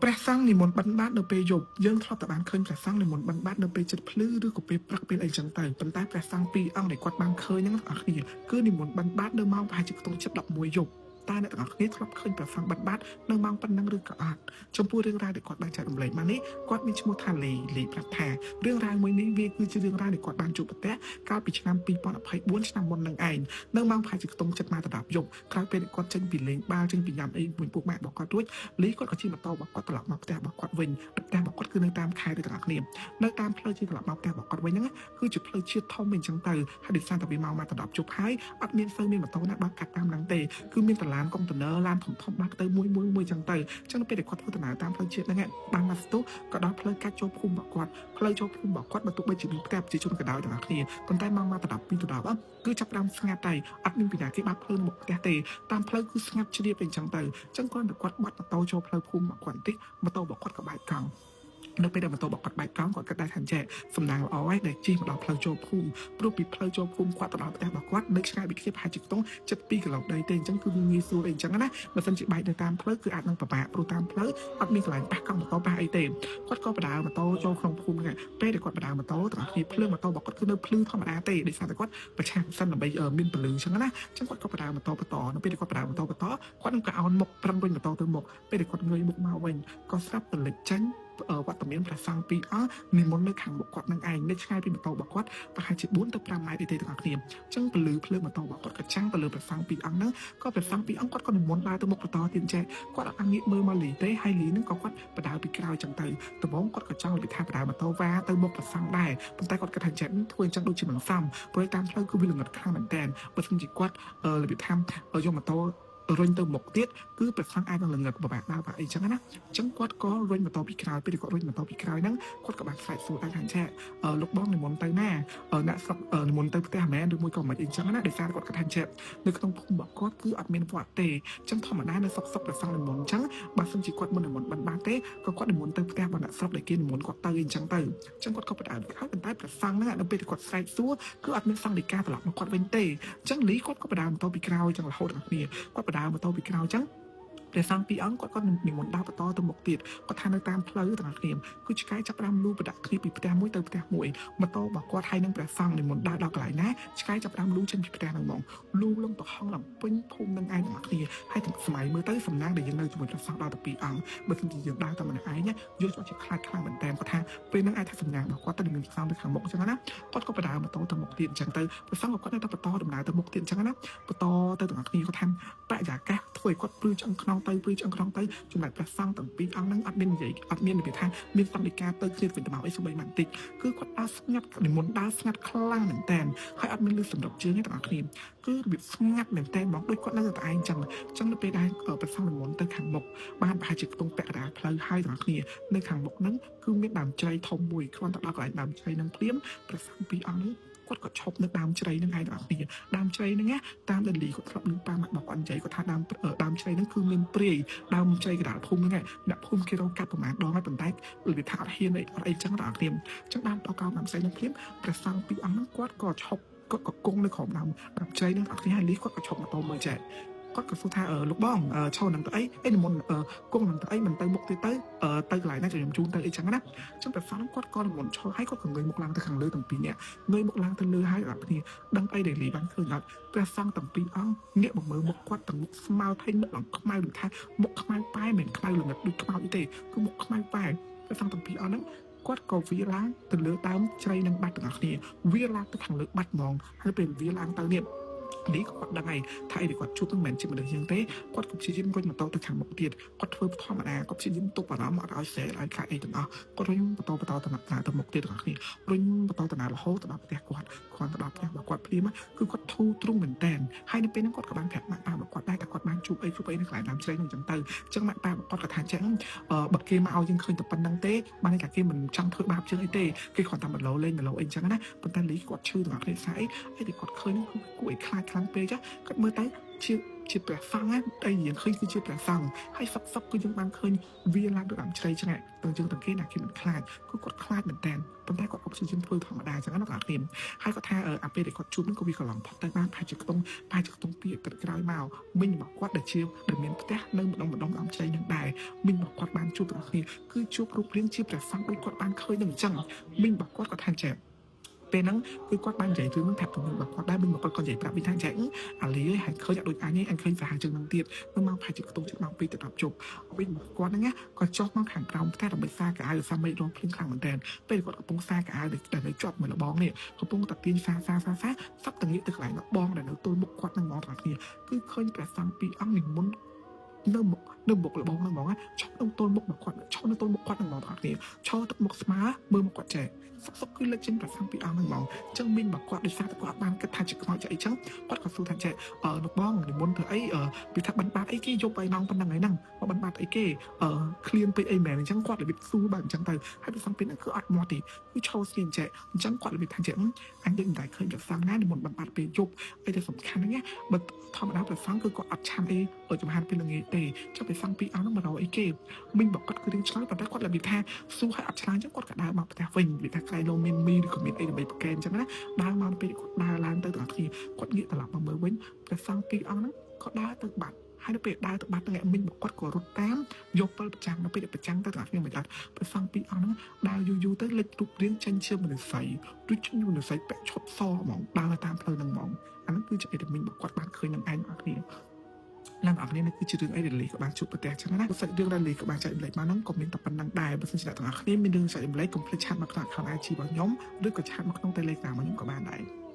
ព្រះសង្ឃនិមន្តបិណ្ឌបាតនៅពេលយប់យើងធ្លាប់តែបានឃើញព្រះសង្ឃនិមន្តបិណ្ឌបាតនៅពេលចិត្តភ្លឺឬក៏ពេលព្រឹកពេលអីចឹងទៅប៉ុន្តែព្រះសង្ឃពីរអង្គដែលគាត់បានឃើញហ្នឹងអ្នកនរគ្នាគឺនិមន្តបិណ្ឌបាតនៅម៉ោងប្រហែលជាខ្ទង់7:11យប់តែអ្នកទាំងអស់គ្នាធ្លាប់ឃើញព្រះសង្ឃបិណ្ឌបាតនៅម៉ោងប៉ុណ្ណឹងឬក៏អត់ចំពោះរឿងរ៉ាវដែលគាត់បានចែករំលែកមកនេះគាត់មានឈ្មោះថាលីប្រាប់ថារឿងរ៉ាវមួយនេះវាគឺជារឿងរ៉ាវដែលគាត់បានជួបប្រទះកាលពីឆ្នាំ2024ឆ្នាំមុននឹងឯងនៅម៉ោងប្រហែលជាខ្ទង់7:10យប់ក្រោយពេលគាត់ចេញពីលេងបាល់ចេញពីញ៉ាំអីមួយពួកម៉ាក់របស់គាត់រួចលីគាត់ក៏ជិះម៉ូតូរបស់គាត់ត្រឡប់មកផ្ទះរបស់គាត់វិញផ្ទះរបស់គាត់គឺនៅតាមខេត្តដូចទាំងអស់គ្នានៅតាមផ្លូវជិះត្រឡប់មកផ្ទះរបស់គាត់វិញហ្នឹងគឺជាផ្លូវជាតិធំអញ្ចឹងទៅហើយដោយសារតែវាម៉ោង10យប់ហើយអត់មានសូវមានម៉ូតូណាបើកកាត់តាមហ្នឹងទេគឺមានតឡានកុងតឺន័រឡានធំៗបាក់ទៅមួយចឹងទៅអញ្ចឹងពេលដែលគាត់ធ្វើដំណើរតាមផ្លូវជាតិហ្នឹងបានមកស្ទុះក៏ដល់ផ្លូវកាត់ចូលភូមិរបស់គាត់ផ្លូវចូលភូមិរបស់គាត់បើទោះបីជាមានផ្ទះប្រជាជនក៏ដោយទាំងអស់គ្នាប៉ុន្តែម៉ោង10:12គឺចាប់ផ្ដើមស្ងាត់តែអត់មានពីណាគេបាត់ភ្លើងមុខផ្ទះទេតាមផ្លូវគឺស្ងាត់ជ្រាបអញ្ចឹងទៅអញ្ចឹងគាត់បាត់ម៉ូតូចូលផ្លូវភូមិរបស់គាត់បន្តិចម៉ូតូរបស់គាត់ក៏បែកកង់នៅពេលដែលម៉ូតូរបស់គាត់បែកកង់គាត់គិតដែរថាចេះសំណាងល្អហើយដែលជិះមកដល់ផ្លូវចូលភូមិព្រោះពីផ្លូវចូលភូមិគាត់ទៅដល់ផ្ទះរបស់គាត់នៅឆ្ងាយពីគ្នាប្រហែលជាខ្ទង់7 គីឡូដីទេអញ្ចឹងគឺងាយស្រួលអីអញ្ចឹងណាបើមិនជាបែកនៅតាមផ្លូវគឺអាចនឹងពិបាកព្រោះតាមផ្លូវអត់មានកន្លែងប៉ះកង់ម៉ូតូប៉ះអីទេគាត់ក៏បដើម៉ូតូចូលក្នុងភូមិហ្នឹងពេលដែលគាត់បដើម៉ូតូទាំងគ្នាភ្លើងម៉ូតូរបស់គាត់គឺនៅភ្លឺធម្មតាទេដោយសារតែគាត់ប្រឆាំងសិនដើម្បីមានពលឺអញ្ចឹងណាអញ្ចឹងគាត់ក៏បដើម៉ូតូបន្តនៅពេលដែលគាត់បដើម៉ូតូបន្តគាត់នឹងក៏អោនមុខប្រឹងរុញម៉ូតូទៅមុខពេលដែលគាត់ងើយមុខមកវិញក៏ស្រាប់តែលេចចេញវត្តមានព្រះសង្ឃពីរអង្គនិមន្តនៅខាងមុខគាត់នឹងឯងនៅឆ្ងាយពីម៉ូតូរបស់គាត់ប្រហែលជា4ទៅ5ម៉ែត្រទេទាំងអស់គ្នាអញ្ចឹងពលឺភ្លើងម៉ូតូរបស់គាត់ក៏ចាំងទៅលើព្រះសង្ឃពីរអង្គហ្នឹងក៏ព្រះសង្ឃពីរអង្គគាត់ក៏និមន្តដើរទៅមុខបន្តទៀតចេះគាត់អត់ងាកមើលមកលីទេហើយលីហ្នឹងក៏គាត់បដើពីក្រោយអញ្ចឹងទៅដំបូងគាត់ក៏ចង់និយាយថាបដើម៉ូតូវ៉ាទៅមុខព្រះសង្ឃដែរប៉ុន្តែគាត់គិតថាចេះធ្វើអញ្ចឹងដូចជាមិនសមព្រោះតាមផ្លូវគឺវាល្ងឹតខ្លាំងមែនតើបើមិនជាគាត់របៀបថាយកម៉ូតូរុញទៅមុខទៀតគឺព្រះសង្ឃអាចនឹងល្ងឹតពិបាកដើរបាក់អីចឹងណាអញ្ចឹងគាត់ក៏រុញម៉ូតូពីក្រោយពេលគាត់រុញម៉ូតូពីក្រោយហ្នឹងគាត់ក៏បានស្រែកសួរដែរថាចាលោកបងនិមន្តទៅណាអ្នកស្រុកនិមន្តទៅផ្ទះមែនឬមួយក៏មិនអីចឹងណាដោយសារគាត់ថាចានៅក្នុងភូមិរបស់គាត់គឺអត់មានវត្តទេអញ្ចឹងធម្មតានៅស្រុកព្រះសង្ឃនិមន្តអញ្ចឹងបើមិនជាគាត់មុននិមន្តបានទេក៏គាត់និមន្តទៅផ្ទះរបស់អ្នកស្រុកដែលគេនិមន្តគាត់ទៅអញ្ចឹងទៅអញ្ចឹងគាត់ក៏បដើហើយប៉ុន្តែព្រះសង្ឃហ្នឹងនៅពេលគាត់ស្រែកសួរគឺអត់មានសង្ឃដីកាត្រឡប់មកគាត់វិញទេអញ្ចឹងលីគាត់ក៏បដើម៉ូតូពីក្រោយអញ្ចឹងរហូតដល់គ្នាគាត់បដើម៉ូតូពីក្រោយអញ្ចឹងព្រះសង្ឃពីរអង្គគាត់ក៏និមន្តដើរបន្តទៅមុខទៀតគាត់ថានៅតាមផ្លូវទាំងគ្នាគឺឆ្កែចាប់ផ្ដើមលូបដាក់គ្នាពីផ្ទះមួយទៅផ្ទះមួយម៉ូតូរបស់គាត់ហើយនឹងព្រះសង្ឃនិមន្តដើរដល់កន្លែងណាឆ្កែចាប់ផ្ដើមលូចេញពីផ្ទះហ្នឹងហ្មងលូលងទៅហងឡើងពេញភូមិនឹងឯងទាំងគ្នាហើយទាំងសម័យមើលទៅសំណាងដែលយើងនៅជាមួយព្រះសង្ឃដល់ទៅពីរអង្គបើមិនជាយើងដើរតាមម្នាក់ឯងយើងជាខ្លាចខ្លាំងមែនតើគាត់ថាពេលហ្នឹងអាចថាសំណាងរបស់គាត់ទៅមានព្រះសង្ឃនៅខាងមុខអញ្ចឹងណាគាត់ក៏បដើម៉ូតូទៅមុខទៀតអញ្ចឹងទៅព្រះសង្ឃគាត់នៅតែបន្តដំណើរទៅមុខទៀតអញ្ចឹងណាបន្តទៅទាំងគ្នាគាត់ថាបរិយាកាសធ្វើឲ្យគាត់ព្រឺឆ្អឹងខ្នងទៅចំណែកព្រះសង្ឃទាំងពីរអង្គហ្នឹងអត់មាននិយាយអត់មាននិយាយថាមានសង្ឃដីកាទៅគ្នាវិញទៅមកអីសូម្បីបន្តិចគឺគាត់ដើរស្ងាត់និមន្តដើរស្ងាត់ខ្លាំងមែនតើហើយអត់មានលឺសម្រាប់ជើងទេទាំងអស់គ្នាគឺរបៀបស្ងាត់មែនតើមកដូចគាត់នៅតែឯងអញ្ចឹងនៅពេលដែលព្រះសង្ឃនិមន្តទៅខាងមុខបានប្រហែលជាខ្ទង់ពាក់កណ្ដាលផ្លូវហើយទាំងអស់គ្នានៅខាងមុខហ្នឹងគឺមានដើមជ្រៃធំមួយគ្រាន់តែដល់កន្លែងដើមជ្រៃហ្នឹងព្រាមព្រះសង្ឃពីរអង្គហ្នឹងគាត់ក៏ឈប់នៅដើមជ្រៃហ្នឹងឯងទាំងអស់គ្នាដើមជ្រៃហ្នឹងតាមដលីគាត់ធ្លាប់ឮប៉ាម៉ាក់របស់គាត់និយាយគាត់ថាដើមជ្រៃហ្នឹងគឺមានព្រាយដើមជ្រៃកណ្ដាលភូមិហ្នឹងអ្នកភូមិគេរកកាត់ប្រមាណដងហើយប៉ុន្តែវាថាអត់ហ៊ានអត់អីចឹងដល់គ្នាចឹងដើមដល់កោដើមជ្រៃហ្នឹងព្រាមព្រះសង្ឃពីរអង្គហ្នឹងគាត់ក៏ឈប់គាត់ក៏គង់នៅក្រោមដើមជ្រៃហ្នឹងអត់គ្នាហើយលីគាត់ក៏ឈប់ម៉ូតូមើលចែកគាត់ក៏សួរថាលោកបងឈរនឹងទៅអីនិមន្តគង់នឹងទៅអីមិនទៅមុខទៀតទៅកន្លែងណាខ្ញុំជូនទៅអីចឹងណាចឹងព្រះសង្ឃគាត់ក៏និមន្តឈរហើយគាត់ក៏ងើយមុខឡើងទៅខាងលើទាំងពីរនាក់ងើយមុខឡើងទៅលើហើយដល់គ្នាដឹងអីដែលលីបានឃើញអត់ព្រះសង្ឃទាំងពីរអង្គងាកមកមើលមុខគាត់ទាំងមុខស្មៅថេញមុខឡើងខ្មៅដូចថាមុខខ្មៅប៉ែមិនខ្មៅល្ងឹតដូចខ្មៅអីទេគឺមុខខ្មៅប៉ែព្រះសង្ឃទាំងពីរអង្គហ្នឹងគាត់ក៏វាឡើងទៅលើដើមជ្រៃនឹងបាត់ទាំងអស់គ្នាវាឡើងទៅខាងលើបាត់ហ្មងហើយពេលវាឡើងទៅនេះនេះគាត់ដឹងហើយថាអីគាត់ជួបនឹងមិនជាមនុស្សយ៉ាងទេគាត់ក៏ព្យាយាមរុញម៉ូតូទៅខាងមុខទៀតគាត់ធ្វើធម្មតាគាត់ព្យាយាមទប់អារម្មណ៍អត់ឲ្យស្រែកឲ្យខ្លាចអីទាំងអស់គាត់រុញម៉ូតូទៅមុខទៀតទាំងអស់គ្នារុញម៉ូតូទៅរហូតទៅដល់ផ្ទះគាត់ទៅដល់ផ្ទះរបស់គាត់ភ្លាមគឺគាត់ធូរទ្រូងមែនតែនហើយនៅពេលហ្នឹងគាត់ក៏បានប្រាប់ម៉ាក់ប៉ារបស់គាត់ដែរថាគាត់បានជួបអីនៅកន្លែងដើមជ្រៃហ្នឹងអញ្ចឹងទៅអញ្ចឹងម៉ាក់ប៉ារបស់គាត់ក៏ថាចឹងបើគេមកឲ្យយើងឃើញតែប៉ុណ្្នឹងទេបានតែគេមិនចង់ធ្វើបាបយើងអីទេគេគាត់តែមកលោលេងអីអញ្ចឹងណាប៉ុន្តែលីគាត់ឈឺទាំងអស់គ្នាស្អីដែលគាត់ឃើញគឺគួរឲ្យខ្លាចខ្លាំងពេកចាគាត់មើលទៅជា ជាព្រះសង្ឃតែយើងឃើញគឺជាព្រះសង្ឃហើយសក់គឺយើងបានឃើញវាឡើងដូចអាំជ្រៃចឹងទៅយើងទាំងគេណាគេមិនខ្លាចគឺគាត់ខ្លាចមែនតើប៉ុន្តែគាត់អុកស៊ីហ្សែនធ្វើធម្មតាចឹងណាគាត់គ្នាហើយគាត់ថាអាពេលដែលគាត់ជួបនឹងក៏វាកន្លងផុតទៅបានប្រហែលជាខ្ទង់ពីក្រោយមកមិញរបស់គាត់ដែលមានផ្ទះនៅម្ដងអាំជ្រៃនឹងដែរមិញរបស់គាត់បានជួបទាំងគ្នាគឺជួបរូបរាងជាព្រះសង្ឃដូចគាត់បានឃើញនឹងអញ្ចឹងមិញរបស់គាត់ក៏ថាចេះពេលហ្នឹងគឺគាត់បាននិយាយរឿងហ្នឹងប្រាប់ទៅនឹងរបស់គាត់ដែរមិនមកគាត់ក៏និយាយប្រាប់វិថាចាអាលីហើយឃើញដូចអញឃើញសាហាវជាងនឹងទៀតនៅមកប្រហែលជាខ្ទង់ជិតម៉ោង2ទៅ10ជប់វិញគាត់ហ្នឹងគាត់ចុះមកខាងក្រោមផ្ទះដើម្បីសារកៅអៅសាមេរងភ្លៀងខ្លាំងមែនតើពេលគាត់កំពុងសារកៅអៅដែលនៅជាប់មួយលបងនេះកំពុងតែទាញសារសັບតងាកទៅកន្លែងលបងដែលនៅទល់មុខគាត់នឹងមកទាំងគ្នាគឺឃើញព្រះសង្ឃពីរអង្គនិមន្តនៅមុខលបងហ្នឹងហ្មងឈប់នៅទល់មុខរបស់គាត់ឈប់នៅទល់មុខគាត់ហ្នឹងហ្មងទាំងគ្នាឈរទឹកមុខស្មើមើលមុខគាត់ចេះសុកគឺលេចចេញព្រះសង្ឃពីរអង្គហ្នឹងហ្មងអញ្ចឹងមីងរបស់គាត់ដោយសារតែគាត់បានគិតថាជាខ្មោចអីចឹងគាត់ក៏សួរថាចេះលោកបងនិមន្តធ្វើអីវាថាបានបាត់អីគេយកឲ្យនងប៉ុណ្ណឹងហើយហ្នឹងមកបានបាត់អីគេឃ្លានពេកអីមែនអញ្ចឹងគាត់របៀបសួរបែបអញ្ចឹងទៅហើយព្រះសង្ឃពីរហ្នឹងគឺអត់មាត់ទេគឺឈរស្ងៀមចេះអញ្ចឹងគាត់របៀបថាចេះអញដូចមិនដែលឃើញព្រះសង្ឃណានិមន្តបានបាត់ពេលយប់អីដែលសំខាន់ហ្នឹងបើធម្មតាព្រះសង្ឃគឺគាត់អត់ឆាន់អីចំហានពេលល្ងាចទេចុះព្រះសង្ឃពីរអង្គហ្នឹងមករកអីគេមីងរបស់គាត់គឺរៀងឆ្លើយប៉ុន្តែគាត់របៀបថាសួរឲ្យអត់ឆ្លើយអញ្ចឹងគាត់ក៏ដើរមកផ្ទះវិញវាថាក្រៃលោមានមីឬក៏មានអីដើម្បីប្រកែកអញ្ចឹងណាដើរមកពេលគាត់ដើរឡើងទៅទាំងអស់គ្នាគាត់ងាកត្រឡប់មកមើលវិញព្រះសង្ឃពីរអង្គហ្នឹងក៏ដើរទៅបាត់ហើយនៅពេលដើរទៅបាត់ហ្នឹងមីងរបស់គាត់ក៏រត់តាមយកពិលប្រចាំងនៅពេលប្រចាំងទៅទាំងអស់គ្នាមិនអត់ព្រះសង្ឃពីរអង្គហ្នឹងដើរយូរទៅលេចរូបរាងចេញជាមនុស្សស្រីឬជាមនុស្សស្រីពាក់ឈុតសហ្មងដើរតាមផ្លូវហ្នឹងហ្មងអាហ្នឹងគឺជាអីដែលមីងរបស់គាត់បានឃើញនឹងឯងអស់គ្នាឡើងអស់គ្នានេះគឺជារឿងអីដែលលីក៏បានជួបប្រទះចឹងណាសាច់រឿងដែលលីក៏បានចែករំលែកមកហ្នឹងក៏មានតែប៉ុណ្្នឹងដែរបើសិនជាអ្នកទាំងអស់គ្នាមានរឿងចែករំលែកកុំភ្លេចឆាតមកក្នុង account IG របស់ខ្ញុំឬក៏ឆាតមកក្នុង Telegram របស់ខ្ញុំក៏បានដែរ